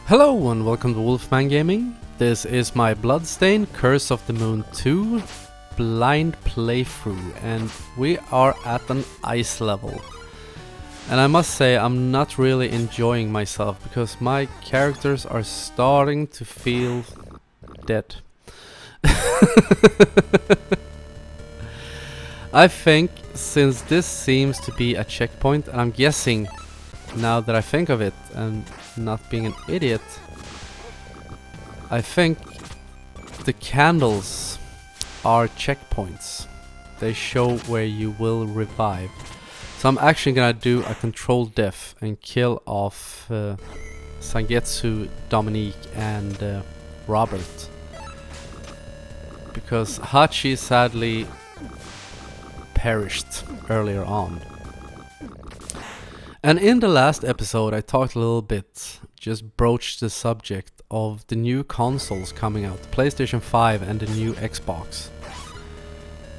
Hello and welcome to Wolfman Gaming. This is my Bloodstained Curse of the Moon 2 blind playthrough, and we are at an ice level. And I must say I'm not really enjoying myself because my characters are starting to feel dead. I think since this seems to be a checkpoint, and I'm guessing now that I think of it and not being an idiot, I think the candles are checkpoints. They show where you will revive. So I'm actually gonna do a controlled death and kill off Sangetsu, Dominique and Robert. Because Hachi sadly perished earlier on. And in the last episode I talked a little bit, just broached the subject of the new consoles coming out, the PlayStation 5 and the new Xbox.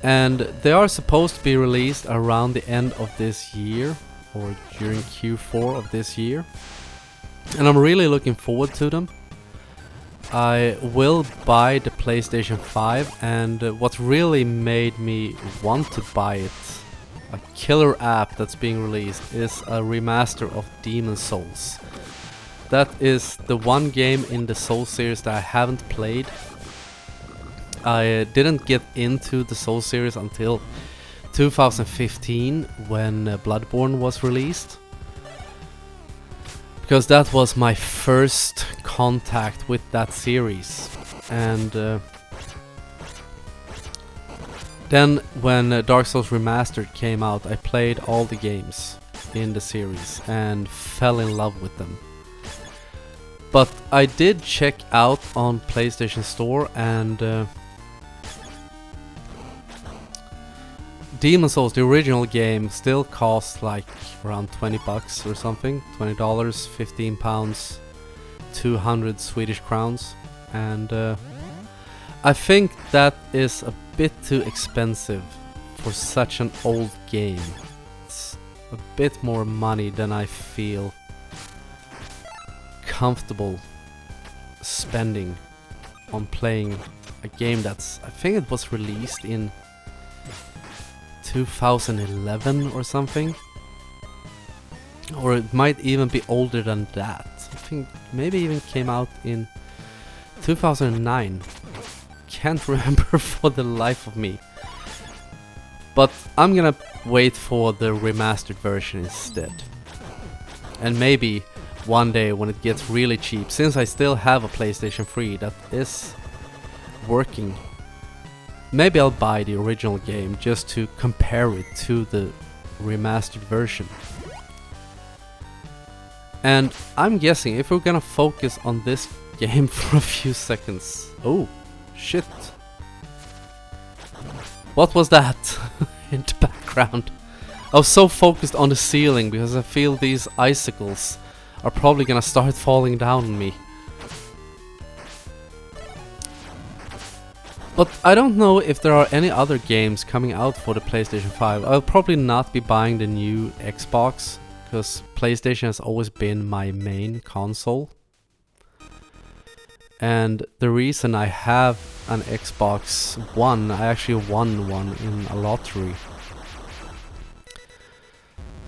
And they are supposed to be released around the end of this year, or during Q4 of this year. And I'm really looking forward to them. I will buy the PlayStation 5, and what really made me want to buy it, a killer app that's being released, is a remaster of Demon's Souls. That is the one game in the Souls series that I haven't played. I didn't get into the Souls series until 2015 when Bloodborne was released. Because that was my first contact with that series. And then when Dark Souls Remastered came out, I played all the games in the series and fell in love with them. But I did check out on PlayStation Store, and Demon's Souls, the original game, still costs like around 20 bucks or something. $20, 15 pounds, 200 Swedish crowns. And I think that is a bit too expensive for such an old game. It's a bit more money than I feel comfortable spending on playing a game that's, I think it was released in 2011 or something, or it might even be older than that. I think maybe even came out in 2009. Can't remember for the life of me, but I'm gonna wait for the remastered version instead. And maybe one day when it gets really cheap, since I still have a PlayStation 3 that is working, maybe I'll buy the original game just to compare it to the remastered version. And I'm guessing if we're gonna focus on this game for a few seconds... Oh, shit. What was that in the background? I was so focused on the ceiling because I feel these icicles are probably gonna start falling down on me. But I don't know if there are any other games coming out for the PlayStation 5. I'll probably not be buying the new Xbox, because PlayStation has always been my main console. And the reason I have an Xbox One, I actually won one in a lottery.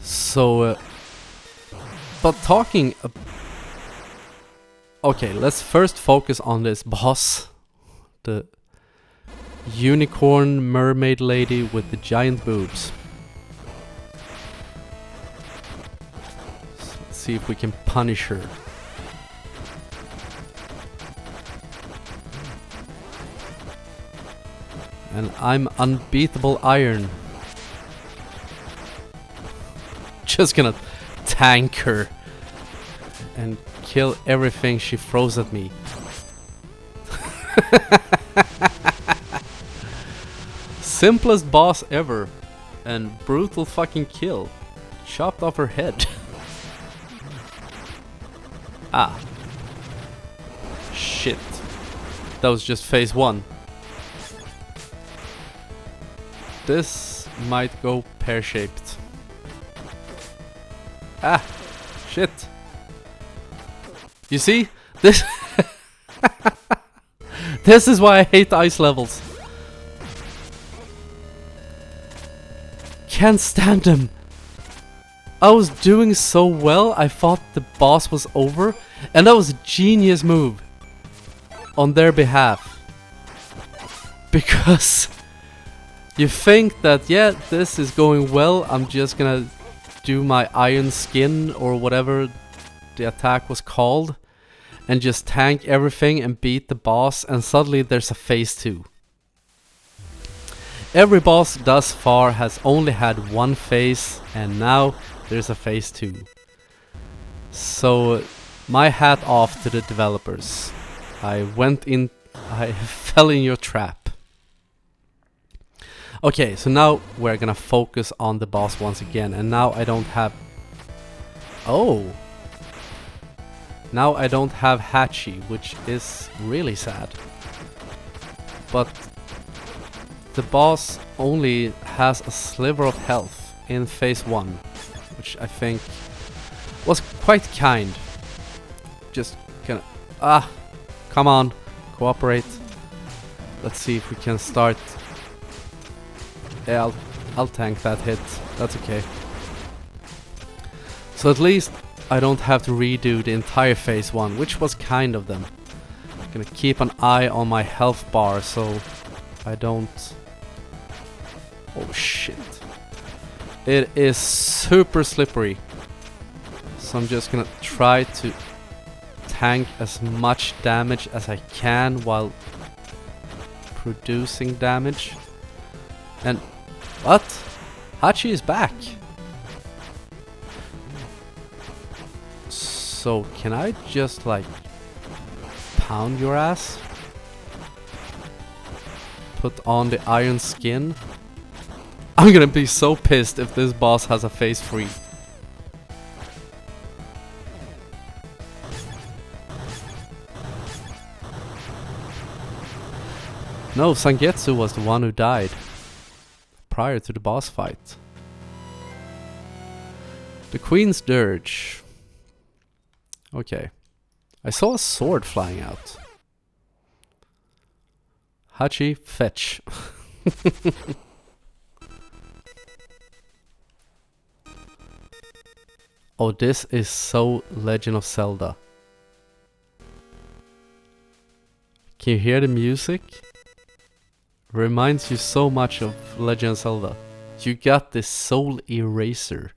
So, but talking... okay, let's first focus on this boss. The unicorn mermaid lady with the giant boobs. Let's see if we can punish her. And I'm unbeatable iron. Just gonna tank her and kill everything she throws at me. Simplest boss ever, and brutal fucking kill. Chopped off her head. Ah. Shit. That was just phase 1. This might go pear-shaped. Ah. Shit. You see? This this is why I hate ice levels. Can't stand them. I was doing so well, I thought the boss was over, and that was a genius move on their behalf. Because you think that, yeah, this is going well, I'm just gonna do my iron skin or whatever the attack was called, and just tank everything and beat the boss, and suddenly there's a phase 2. Every boss thus far has only had one phase, and now there's a phase 2. So my hat off to the developers. I fell in your trap. Okay, so now we're gonna focus on the boss once again, and now I don't have... Oh! Now I don't have Hachi, which is really sad. But the boss only has a sliver of health in phase 1, which I think was quite kind. Just gonna... come on, cooperate. Let's see if we can start... Yeah, I'll tank that hit, that's okay. So at least I don't have to redo the entire phase 1, which was kind of them. I'm gonna keep an eye on my health bar so I don't... Oh shit. It is super slippery. So I'm just gonna try to tank as much damage as I can while producing damage. And what? Hachi is back. So can I just like pound your ass? Put on the iron skin? I'm gonna be so pissed if this boss has a phase 3. No, Sangetsu was the one who died prior to the boss fight. The Queen's Dirge. Okay. I saw a sword flying out. Hachi, fetch. Oh, this is so Legend of Zelda. Can you hear the music? Reminds you so much of Legend of Zelda. You got this soul eraser.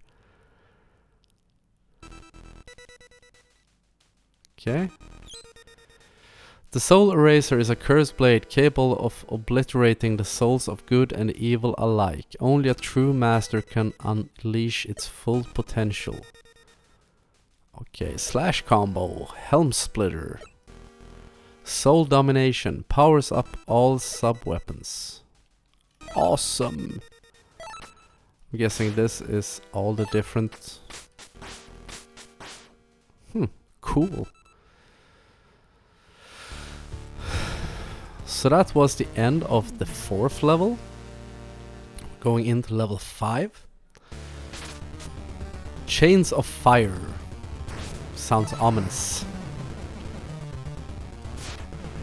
Okay. The soul eraser is a cursed blade capable of obliterating the souls of good and evil alike. Only a true master can unleash its full potential. Okay, slash combo, helm splitter. Soul domination powers up all sub-weapons. Awesome. I'm guessing this is all the different... cool. So that was the end of the 4th level. Going into level 5. Chains of Fire. Sounds ominous.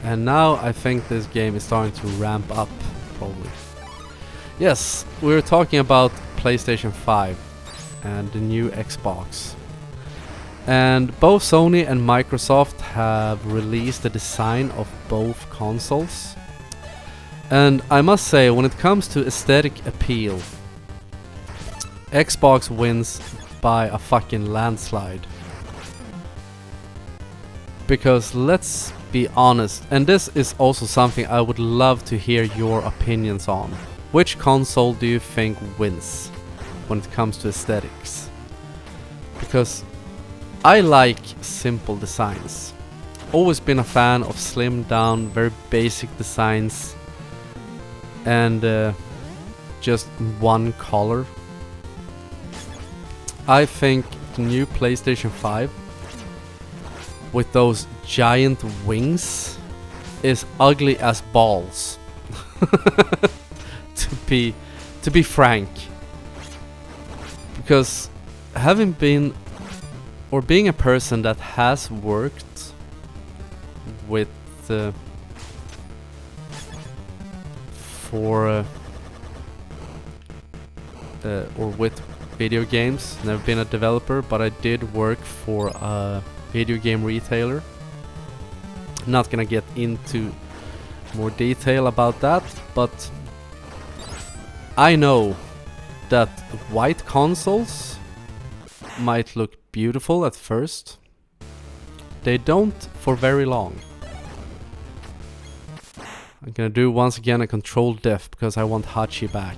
And now I think this game is starting to ramp up, probably. Yes, we were talking about PlayStation 5 and the new Xbox. And both Sony and Microsoft have released the design of both consoles. And I must say, when it comes to aesthetic appeal, Xbox wins by a fucking landslide. Because let's be honest, and this is also something I would love to hear your opinions on. Which console do you think wins when it comes to aesthetics? Because I like simple designs. Always been a fan of slimmed down, very basic designs and just one color. I think the new PlayStation 5 with those giant wings is ugly as balls. to be frank. Because having been or being a person that has worked with or with video games. Never been a developer, but I did work for a video game retailer. Not gonna get into more detail about that, but I know that white consoles might look beautiful at first. They don't for very long. I'm gonna do once again a control def because I want Hachi back.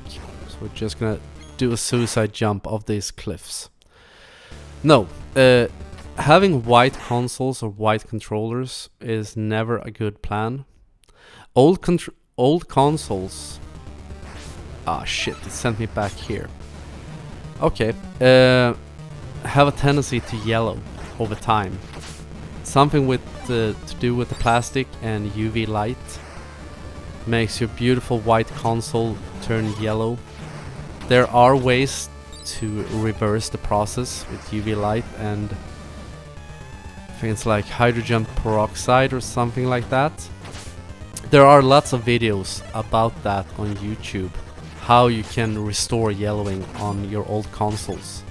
So we're just gonna do a suicide jump of these cliffs. No, having white consoles or white controllers is never a good plan. Old consoles. Ah shit! It sent me back here. Okay, have a tendency to yellow over time. Something with to do with the plastic and UV light makes your beautiful white console turn yellow. There are ways to reverse the process with UV light and things like hydrogen peroxide or something like that. There are lots of videos about that on YouTube, how you can restore yellowing on your old consoles.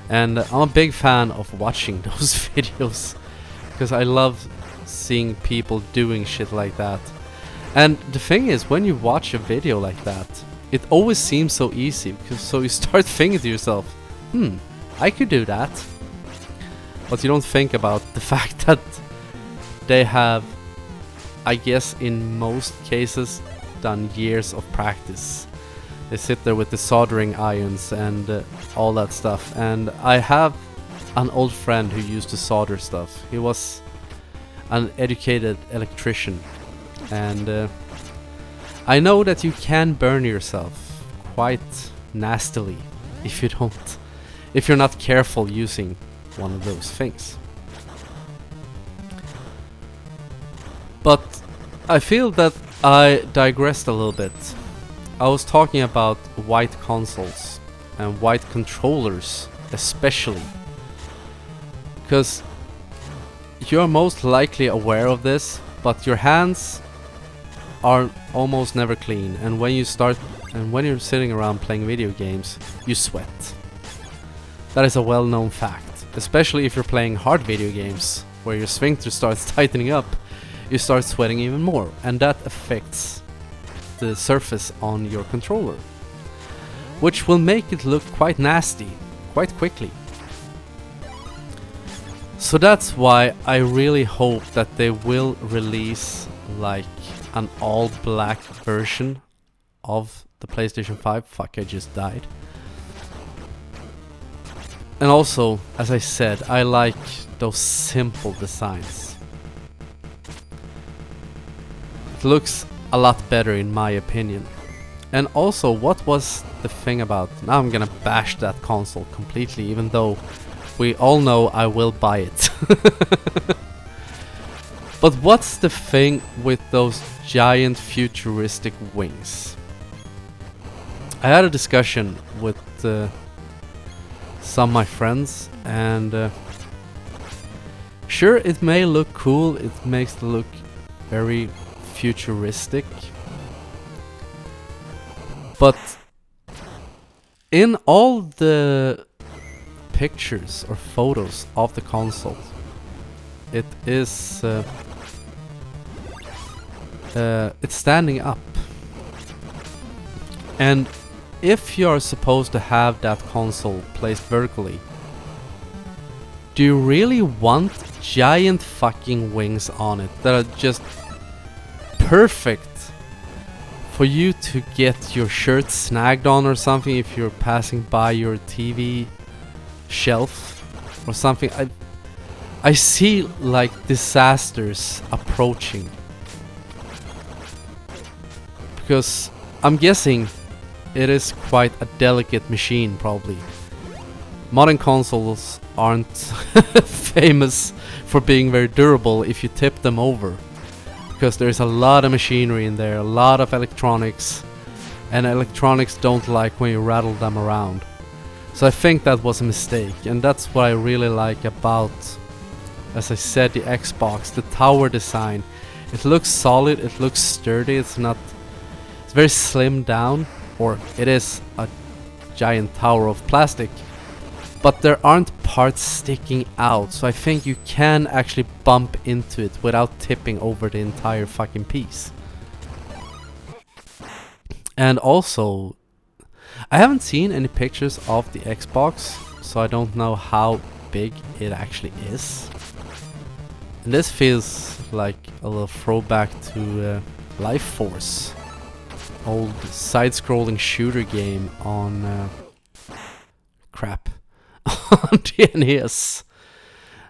And I'm a big fan of watching those videos because I love seeing people doing shit like that. And the thing is, when you watch a video like that, it always seems so easy, because so you start thinking to yourself, I could do that. But you don't think about the fact that they have, I guess in most cases, done years of practice. They sit there with the soldering irons and all that stuff. And I have an old friend who used to solder stuff. He was an educated electrician. And I know that you can burn yourself quite nastily if you're not careful using one of those things. But I feel that I digressed a little bit. I was talking about white consoles and white controllers especially, because you're most likely aware of this, but your hands are almost never clean, and when you're sitting around playing video games, you sweat. That is a well-known fact, especially if you're playing hard video games where your sphincter starts tightening up, you start sweating even more, and that affects the surface on your controller, which will make it look quite nasty quite quickly. So that's why I really hope that they will release like an all black version of the PlayStation 5. Fuck, I just died. And also, as I said, I like those simple designs. It looks a lot better in my opinion. And also, what was the thing about... Now I'm gonna bash that console completely, even though we all know I will buy it. But what's the thing with those giant futuristic wings? I had a discussion with some of my friends, and sure, it may look cool, it makes it look very futuristic, but in all the pictures or photos of the console, it is it's standing up. And if you're supposed to have that console placed vertically, do you really want giant fucking wings on it that are just perfect for you to get your shirt snagged on or something if you're passing by your TV shelf or something? I see like disasters approaching, because I'm guessing it is quite a delicate machine probably. Modern consoles aren't famous for being very durable if you tip them over, because there's a lot of machinery in there, a lot of electronics, and electronics don't like when you rattle them around. So I think that was a mistake, and that's what I really like about as I said, the Xbox, the tower design. It looks solid, it looks sturdy, it's very slimmed down, or it is a giant tower of plastic. But there aren't parts sticking out, so I think you can actually bump into it without tipping over the entire fucking piece. And also, I haven't seen any pictures of the Xbox, so I don't know how big it actually is. And this feels like a little throwback to Life Force, old side-scrolling shooter game on crap on the NES.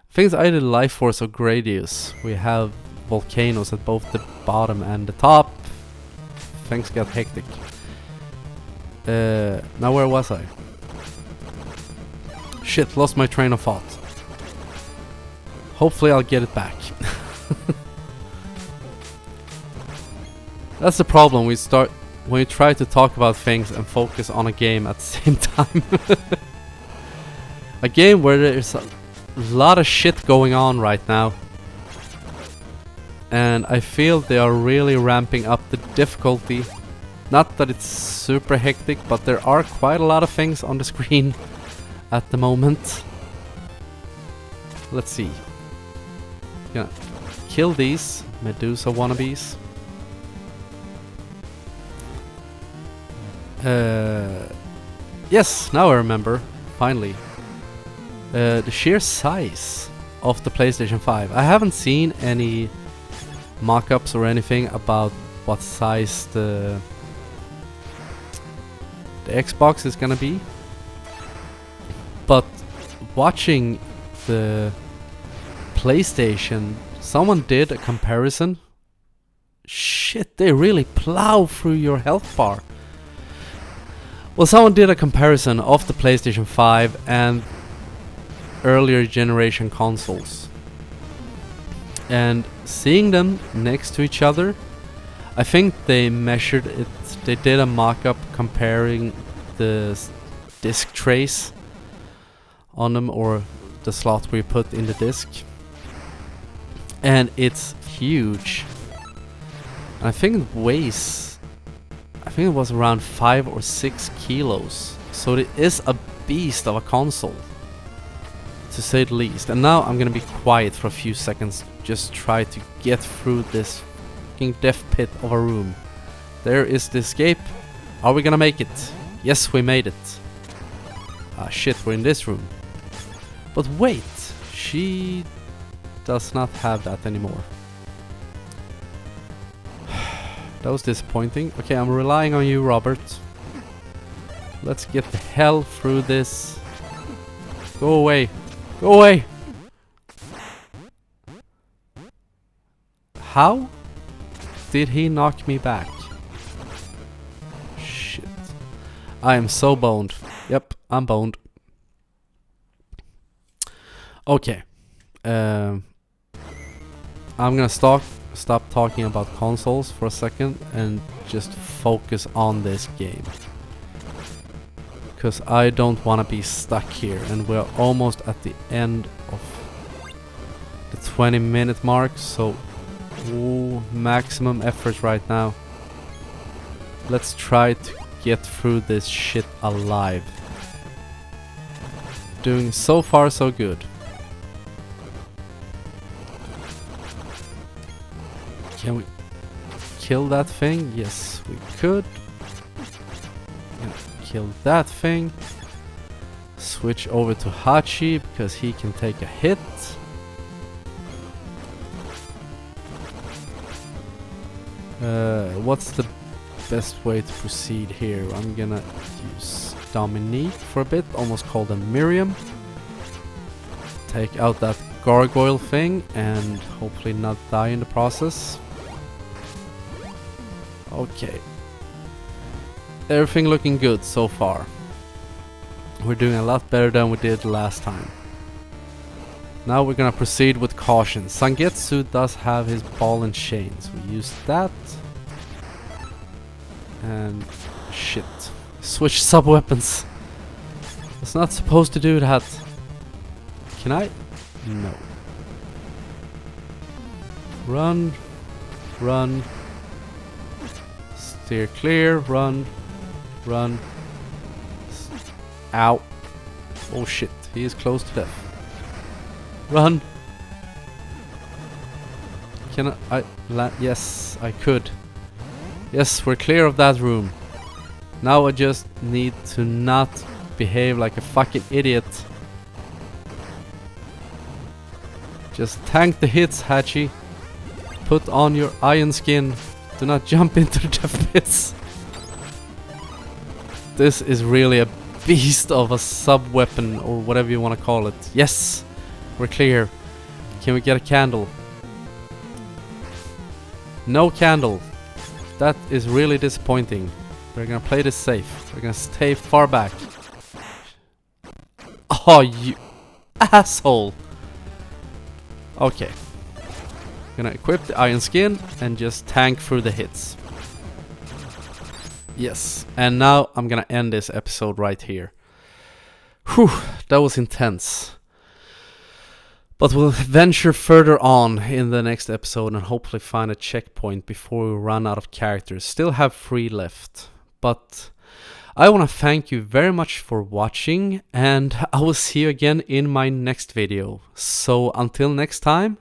I think it's either Life Force or Gradius. We have volcanoes at both the bottom and the top. Things got hectic. Now where was I? Shit, lost my train of thought. Hopefully I'll get it back. That's the problem when you try to talk about things and focus on a game at the same time. A game where there's a lot of shit going on right now. And I feel they are really ramping up the difficulty. Not that it's super hectic, but there are quite a lot of things on the screen at the moment. Let's see. Gonna kill these Medusa wannabes. Yes, now I remember. Finally. The sheer size of the PlayStation 5. I haven't seen any mock-ups or anything about what size the Xbox is gonna be. But watching the PlayStation, someone did a comparison. Shit, they really plow through your health bar. Well, someone did a comparison of the PlayStation 5 and earlier generation consoles. And seeing them next to each other, I think they measured it. They did a mock-up comparing the disc trays on them, or the slot we put in the disc, and it's huge. I think it weighs, I think it was around 5 or 6 kilos, so it is a beast of a console, to say the least. And now I'm gonna be quiet for a few seconds, just try to get through this fucking death pit of a room. There is the escape. Are we gonna make it? Yes, we made it. Ah shit, we're in this room. But wait, she does not have that anymore. That was disappointing. Okay, I'm relying on you, Robert. Let's get the hell through this. Go away. Go away! How did he knock me back? Shit. I am so boned. Yep, I'm boned. Okay. I'm gonna stop talking about consoles for a second and just focus on this game. Because I don't want to be stuck here, and we're almost at the end of the 20-minute mark, so maximum effort right now. Let's try to get through this shit alive. Doing so far so good. Can we kill that thing? Yes, we could. Kill that thing. Switch over to Hachi because he can take a hit. What's the best way to proceed here? I'm gonna use Dominique for a bit, almost call them Miriam. Take out that gargoyle thing and hopefully not die in the process. Okay. Everything looking good so far. We're doing a lot better than we did last time. Now we're gonna proceed with caution. Sangetsu does have his ball and chain, so we use that. And shit. Switch sub-weapons. It's not supposed to do that. Can I? No. Run. Run. Steer clear. Run. Run. Ow. Oh shit. He is close to death. Run. Can I yes, I could. Yes, we're clear of that room. Now I just need to not behave like a fucking idiot. Just tank the hits, Hachi. Put on your iron skin. Do not jump into the death pits. This is really a beast of a sub-weapon, or whatever you want to call it. Yes! We're clear. Can we get a candle? No candle. That is really disappointing. We're gonna play this safe. We're gonna stay far back. Oh, you asshole! Okay. Gonna equip the iron skin and just tank through the hits. Yes. And now I'm gonna end this episode right here. Whew, that was intense. But we'll venture further on in the next episode and hopefully find a checkpoint before we run out of characters. Still have 3 left. But I want to thank you very much for watching, and I will see you again in my next video. So until next time,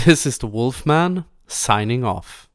this is the Wolfman signing off.